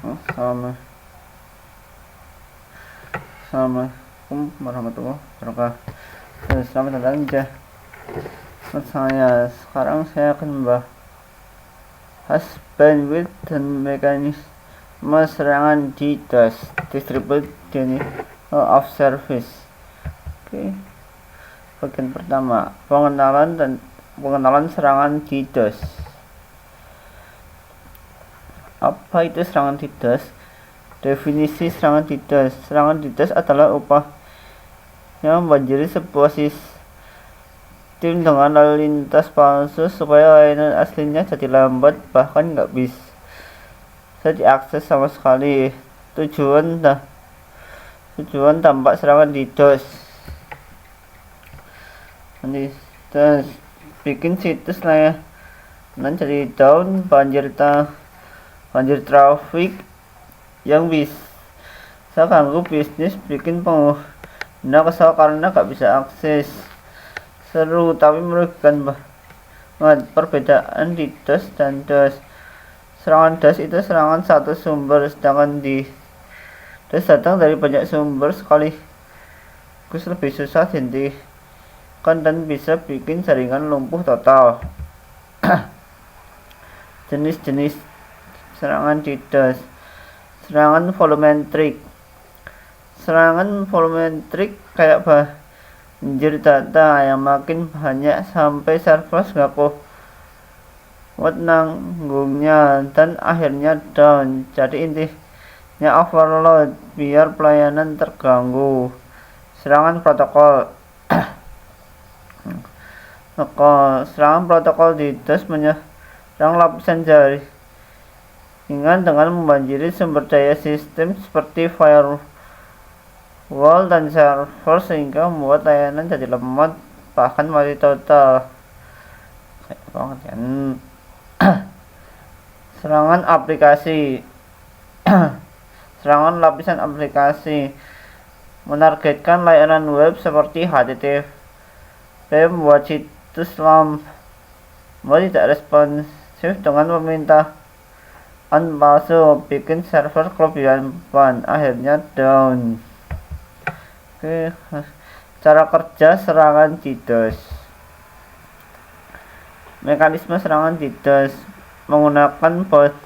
Assalamualaikum warahmatullahi wabarakatuh. Selamat datang di sekarang saya akan membahas bandwidth dan mekanisme serangan DDoS, Distributed Denial of Service. Oke. Bagian pertama, pengenalan serangan DDoS. Apa itu serangan DDoS? Definisi serangan DDoS. Serangan DDoS adalah upaya yang membanjiri sebuah sistem dengan lalu lintas palsu supaya layanan aslinya jadi lambat, bahkan nggak bisa diakses sama sekali. Tujuan dampak serangan DDoS. Bikin situs layanan jadi down, banjir traffic yang bisa ganggu bisnis, bikin pengguna kesal karena gak bisa akses. Seru tapi merugikan banget. Perbedaan DDoS dan DOS. Serangan DOS itu serangan satu sumber, sedangkan DOS datang dari banyak sumber sekaligus, lebih susah dihentikan dan bisa bikin jaringan lumpuh total. Jenis-jenis serangan DDoS. Serangan volumetric. Serangan volumetric kayak banjir data yang makin banyak sampai server nggak kuat nanggungnya dan akhirnya down. Jadi intinya overload biar pelayanan terganggu. Serangan protokol. Serangan protokol DDoS menyerang lapisan jaringan dengan membanjiri sumber daya sistem seperti firewall dan server sehingga membuat layanan jadi lemot, bahkan mati total. Serangan aplikasi. Serangan lapisan aplikasi menargetkan layanan web seperti HTTP, membuat situs lambat tidak responsif dengan permintaan palsu, bikin server kelebihan ban, akhirnya down. Oke, cara kerja serangan DDoS. Mekanisme serangan DDoS menggunakan botnet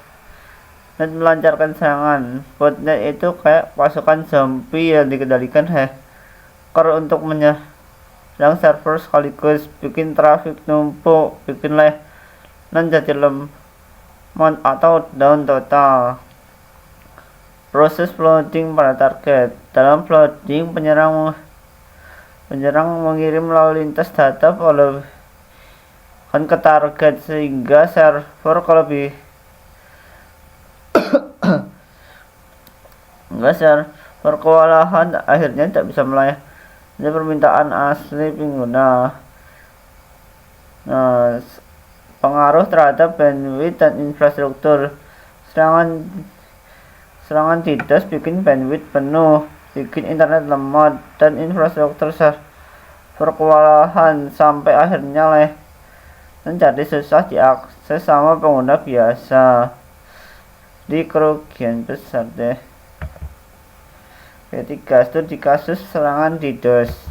melancarkan serangan. Botnet itu kayak pasukan zombie yang dikendalikan hacker untuk menyerang server sekaligus, bikin traffic numpuk, bikin layanan jadi lemot atau down total. Proses flooding pada target. Dalam flooding, penyerang mengirim lalu lintas data kan ke target sehingga server kewalahan, akhirnya tidak bisa melayani permintaan asli pengguna. Pengaruh terhadap bandwidth dan infrastruktur. Serangan DDoS bikin bandwidth penuh, bikin internet lemot, dan infrastruktur server kewalahan, sampai akhirnya layanan jadi susah diakses sama pengguna biasa. Di kerugian besar deh. Ketiga, studi kasus serangan DDoS.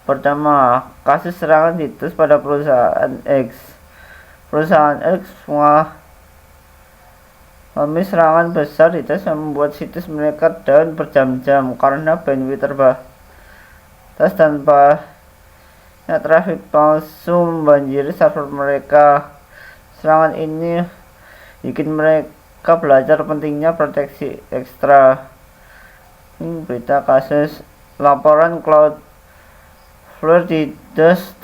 Pertama, kasus serangan DDoS pada perusahaan X. Perusahaan X mengalami serangan besar DDoS yang membuat situs mereka down berjam-jam karena bandwidth terbatas dan banyak traffic palsu membanjiri server mereka. Serangan ini bikin mereka belajar pentingnya proteksi ekstra. Ini berita kasus laporan Cloudflare DDoS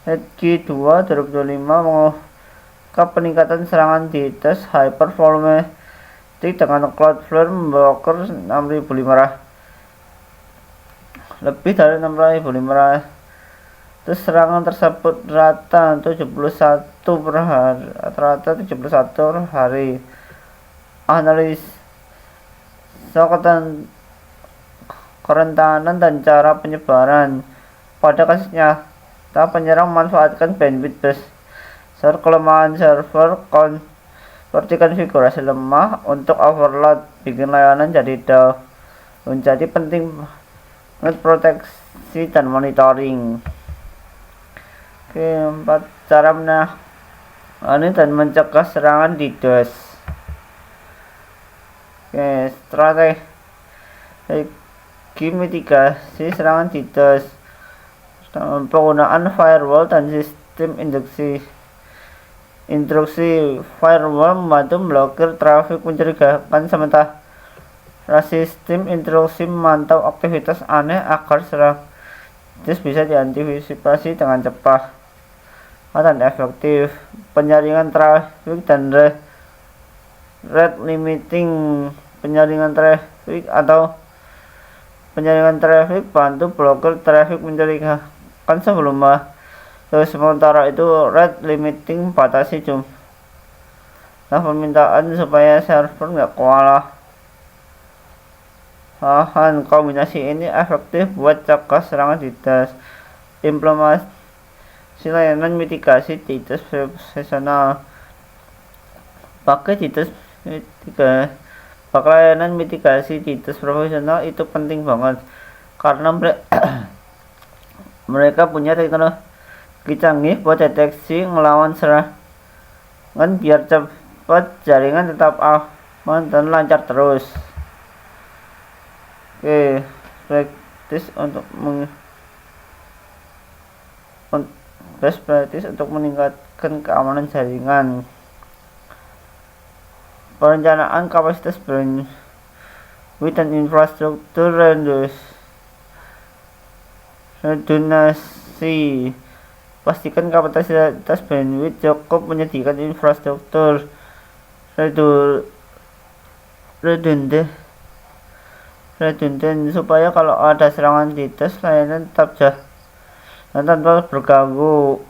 Q2 2025 mengungkap peningkatan serangan DDoS hypervolumetric dengan Cloudflare membokor lebih dari 6.500 serangan tersebut, rata 71 per hari. Analis kerentanan dan cara penyebaran. Pada kasusnya, penyerang memanfaatkan bandwidth besar, kelemahan server, seperti konfigurasi lemah untuk overload, bikin layanan jadi down. Menjadi penting banget proteksi dan monitoring. Oke, 4 cara menangani dan mencegah serangan DDoS. Oke, strategi mitigasi serangan DDoS. Penggunaan firewall dan sistem instruksi firewall membantu memblokir trafik mencurigakan, sementara sistem instruksi memantau aktivitas aneh agar serangan bisa diantisipasi dengan cepat dan efektif. Penyaringan trafik dan rate limiting. Penyaringan trafik bantu blokir trafik mencurigakan sebelumnya. Sementara itu rate limiting batasi jumlah permintaan supaya server nggak kewalahan. Kombinasi ini efektif buat cegah serangan DDoS. Implementasi layanan mitigasi DDoS profesional. Pakai layanan mitigasi DDoS profesional itu penting banget karena mereka punya teknologi canggih buat deteksi ngelawan serangan biar cepat jaringan tetap aman dan lancar terus. Oke, best practice untuk meningkatkan keamanan jaringan. Perencanaan kapasitas bandwidth dan infrastruktur redundansi. Pastikan kapasitas bandwidth cukup, menyediakan infrastruktur redundant supaya kalau ada serangan DDoS layanan tetap jalan tanpa berganggu.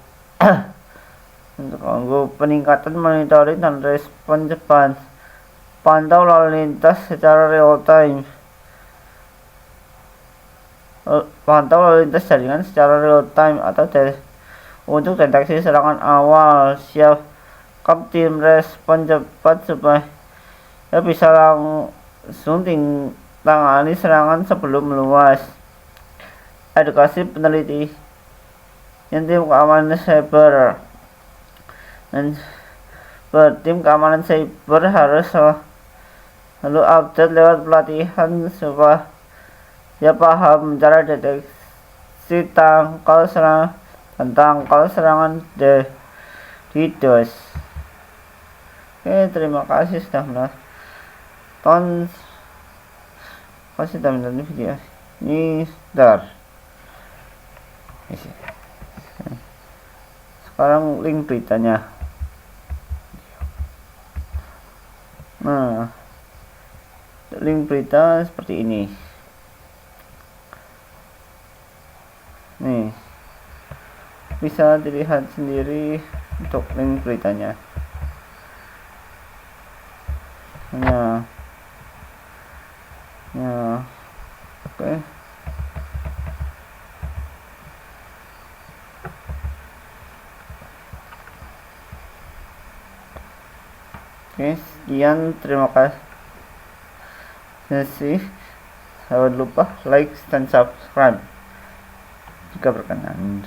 Untuk peningkatan monitoring dan respon cepat, pantau lalu lintas secara real time. Pantau lalu lintas jaringan secara real time atau untuk deteksi serangan awal. Siapkan tim respon cepat supaya bisa langsung tangani serangan sebelum meluas. Edukasi peneliti yang tim keamanan cyber. Dan tim keamanan cyber harus selalu update lewat pelatihan supaya paham cara deteksi tangkal serangan DDoS. Oke, terima kasih sudah menonton. Sudah menonton video ini. Sekarang link beritanya. Nah, link berita seperti ini. Nih, bisa dilihat sendiri untuk link beritanya. Nah, oke. Oke, sekian, terima kasih. Jangan lupa like dan subscribe jika berkenan.